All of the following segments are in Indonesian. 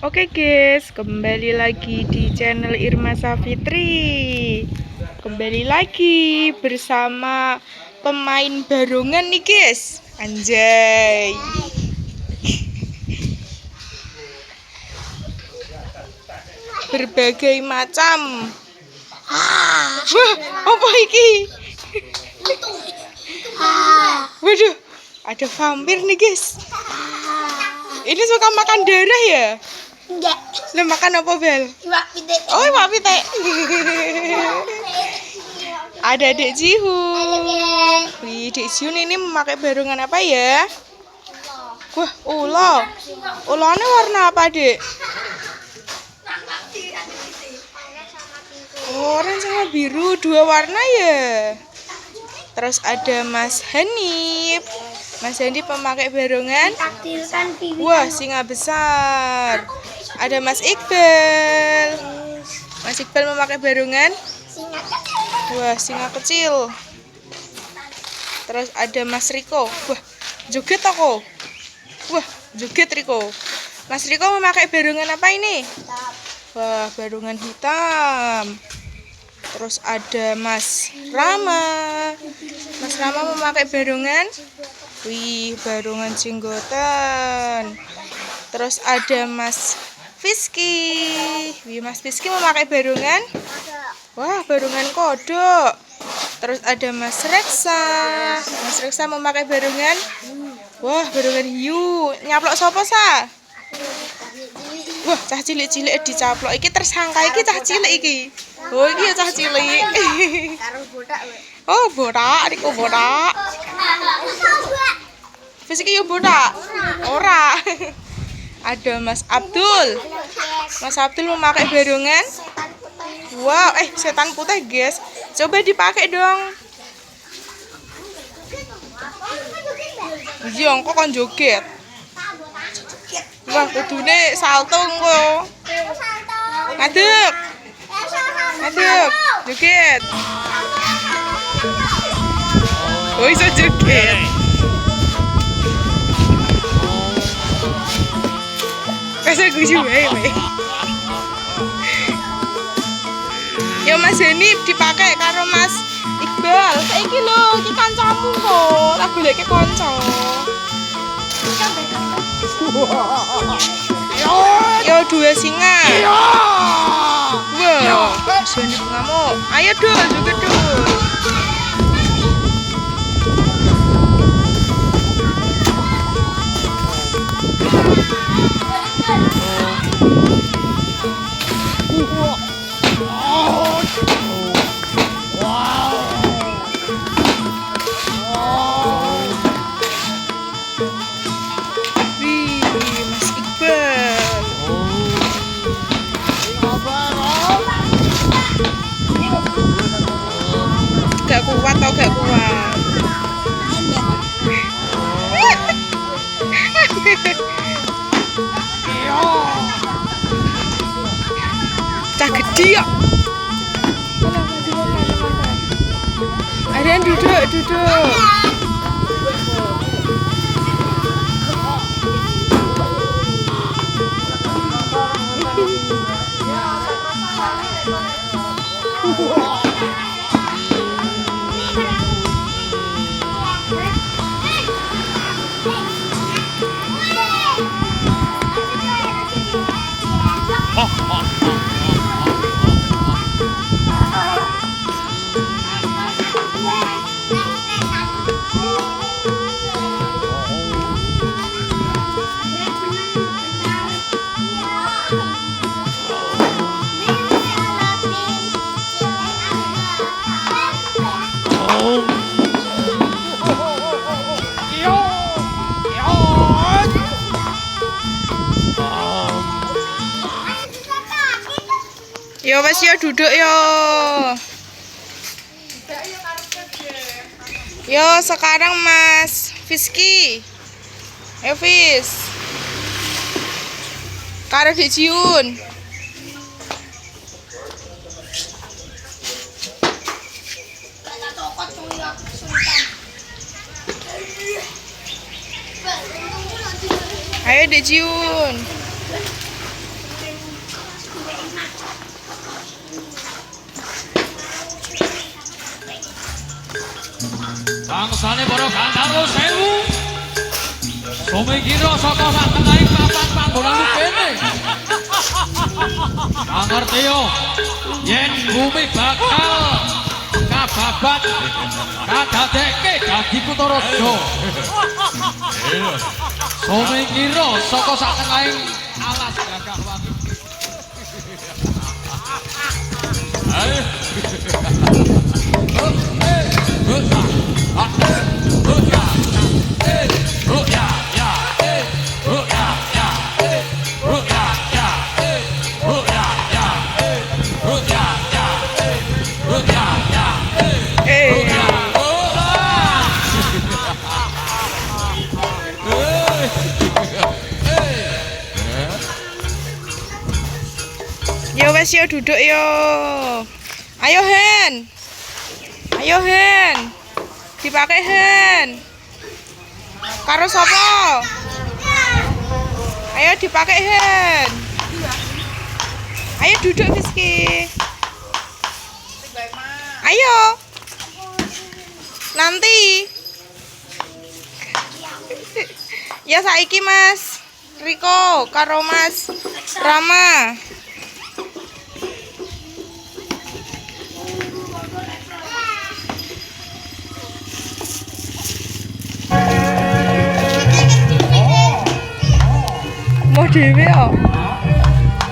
Oke guys, kembali lagi di channel Irma Safitri. Kembali lagi bersama pemain barongan nih guys. Anjay. Berbagai macam. Wah, apa iki? Waduh, ada vampir nih guys. Ini suka makan darah ya? Enggak. Lo makan apa, Bel? Iwak pite. Oh, iwak pite. Ada Dek Jihun. Wih, Dek Jihun ini memakai barongan apa ya? Wah, ulo. Ulonya warna apa, Dek? Orange sama biru, dua warna ya. Terus ada Mas Hanif. Mas Hanif memakai barongan. Takdirkan pipi. Wah, singa besar. Ada Mas Iqbal. Mas Iqbal memakai barongan. Singa. Wah, singa kecil. Terus ada Mas Riko. Wah, joget aku. Wah, joget Riko. Mas Riko memakai barongan apa ini? Wah, barongan hitam. Terus ada Mas Rama. Mas Rama memakai barongan. Wih, barongan jenggotan. Terus ada Mas Fiski. Wih, Mas Fiski memakai barongan. Wah, barongan kodok. Terus ada Mas Reksa. Mas Reksa memakai barongan. Wah, barongan hiu. Nyaplok sapa sa? Wah, cah cilik-cilik dicaplok. Iki tersangka iki cah cilik iki. Oh, iki ya cah cilik. Karo botak we. Oh, botak, Riko botak. Fisik yo botak. Ora. Ada Mas Abdul. Mas Abdul memakai barongan. Wow, setan putih, guys. Coba dipakai dong. Iya, kok kon joget. Wah, kudune salto engko. Ngadeg. Ngadeg. Joget. Oh, iso joget. Kasa guyu wae. Yo Mas Hanif dipakai karo Mas Iqbal. Saiki lho, iki kancamu kok. Tak goleke kanca. Yo dua singa. Wah, Mas Hanif ngamuk. Ayo dul, joget dul. Wih, Mas Iqbal. Gak kuat tau gak kuat. Cah gede ya. Ada yang duduk. Yo wes yo duduk yo. Yo sekarang Mas Fiski. Ayo Fis. Karo Dek Jihun. Ayo Dek Jihun. Rasane para Gandharwa sewu. Sumikira saka sak tengahing papan panggonan kene. Ngerti yo yen bumi bakal kababat kadadekke dadi kutha raja. Sumikira saka sak tengahing alas gagah wangi. Ayo. Yo wes yo duduk yo. Ayo Hen. Ayo Hen. Dipakai Hen. Karo sapa? Ayo dipakai Hen. Ayo duduk Rizky. Ayo. Nanti. Ya saiki Mas Riko karo Mas Rama. Mau dewe yo.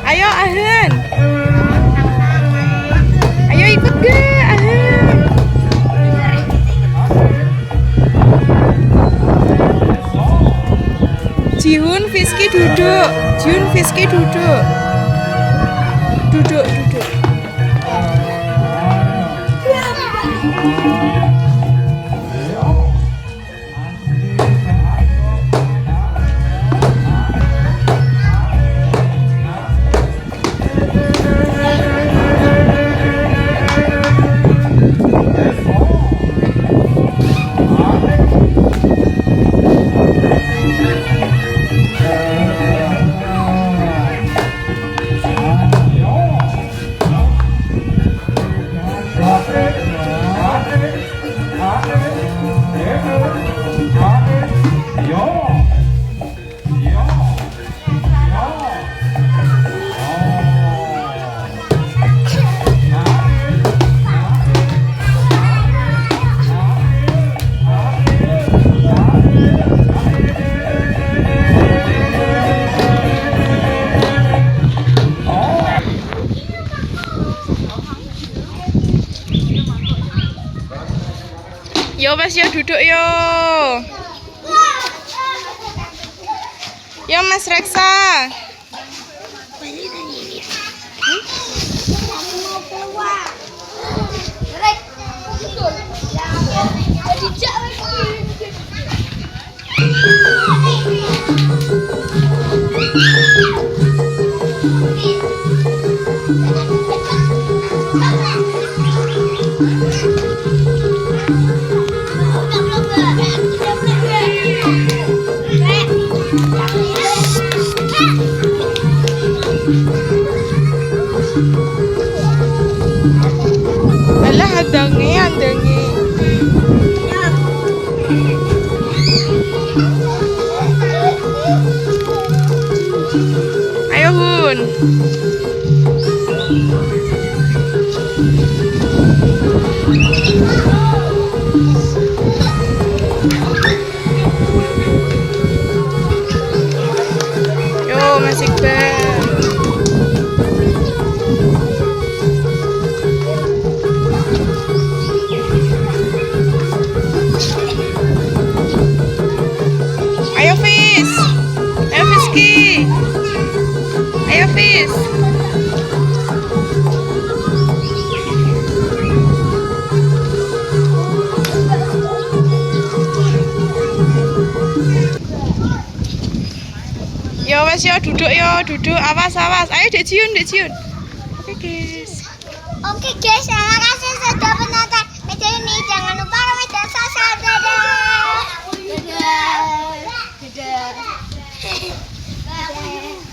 Ayo Ahen. Ayo ikut deh Ahen. Jihun Fiski duduk. Jihun Fiski duduk. Duduk, duduk. Yo Mas yo duduk yo. Yo Mas Reksa. Alah andangi. Ayo Hun. Yo Mas Iqbal. Ayo Fis. Ayo Fiski. Ayo Fis. Yo wes yo duduk yo, duduk. Awas. Ayo Dek Jiun. Oke guys. Oke guys, terima kasih sudah menonton video ini. Jangan lupa media sosial. Dadah. Dadah. Dadah.